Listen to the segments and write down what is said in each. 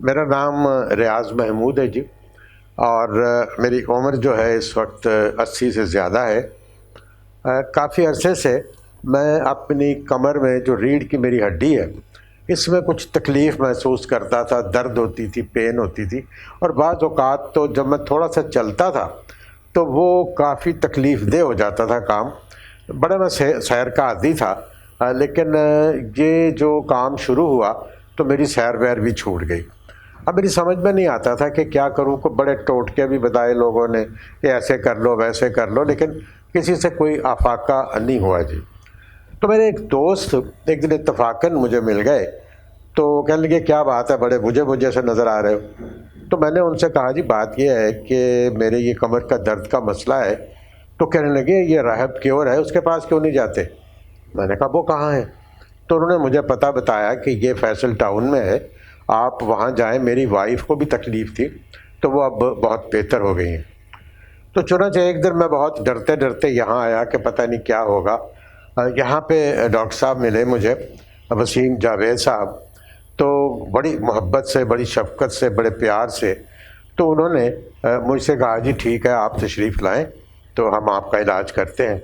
میرا نام ریاض محمود ہے جی، اور میری عمر جو ہے اس وقت 80 سے زیادہ ہے۔ کافی عرصے سے میں اپنی کمر میں جو ریڑھ کی میری ہڈی ہے اس میں کچھ تکلیف محسوس کرتا تھا، درد ہوتی تھی، پین ہوتی تھی، اور بعض اوقات تو جب میں تھوڑا سا چلتا تھا تو وہ کافی تکلیف دہ ہو جاتا تھا کام۔ بڑا میں سیر کا عادی تھا، لیکن یہ جو کام شروع ہوا تو میری سیر ویر بھی چھوٹ گئی۔ اب میری سمجھ میں نہیں آتا تھا کہ کیا کروں، کو بڑے ٹوٹکے بھی بتائے لوگوں نے کہ ایسے کر لو ویسے کر لو، لیکن کسی سے کوئی افاقہ نہیں ہوا جی۔ تو میرے ایک دوست ایک دن اتفاقاً مجھے مل گئے تو کہنے لگے کیا بات ہے، بڑے بجھے سے نظر آ رہے ہو۔ تو میں نے ان سے کہا جی بات یہ ہے کہ میرے یہ کمر کا درد کا مسئلہ ہے۔ تو کہنے لگے یہ راہب کیور ہے، اس کے پاس کیوں نہیں جاتے؟ میں نے کہا وہ کہاں ہے؟ تو انہوں نے مجھے پتہ بتایا کہ یہ فیصل ٹاؤن میں ہے، آپ وہاں جائیں۔ میری وائف کو بھی تکلیف تھی تو وہ اب بہت بہتر ہو گئی ہیں۔ تو چنانچہ ایک دن میں بہت ڈرتے ڈرتے یہاں آیا کہ پتہ نہیں کیا ہوگا۔ یہاں پہ ڈاکٹر صاحب ملے مجھے، وسیم جاوید صاحب، تو بڑی محبت سے، بڑی شفقت سے، بڑے پیار سے تو انہوں نے مجھ سے کہا جی ٹھیک ہے آپ تشریف لائیں تو ہم آپ کا علاج کرتے ہیں۔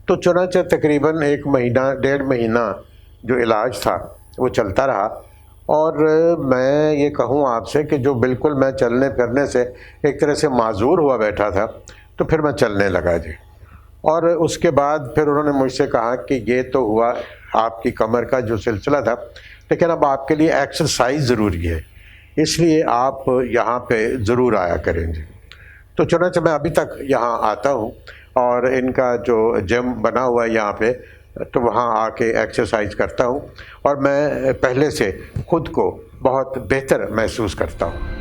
تو چنانچہ تقریباً 1.5 مہینہ جو علاج تھا وہ چلتا رہا، اور میں یہ کہوں آپ سے کہ جو بالکل میں چلنے پھرنے سے ایک طرح سے معذور ہوا بیٹھا تھا تو پھر میں چلنے لگا جی۔ اور اس کے بعد پھر انہوں نے مجھ سے کہا کہ یہ تو ہوا آپ کی کمر کا جو سلسلہ تھا، لیکن اب آپ کے لیے ایکسرسائز ضروری ہے، اس لیے آپ یہاں پہ ضرور آیا کریں جی۔ تو چنانچہ میں ابھی تک یہاں آتا ہوں، اور ان کا جو جم بنا ہوا ہے یہاں پہ تو وہاں آ کے ایکسرسائز کرتا ہوں، اور میں پہلے سے خود کو بہت بہتر محسوس کرتا ہوں۔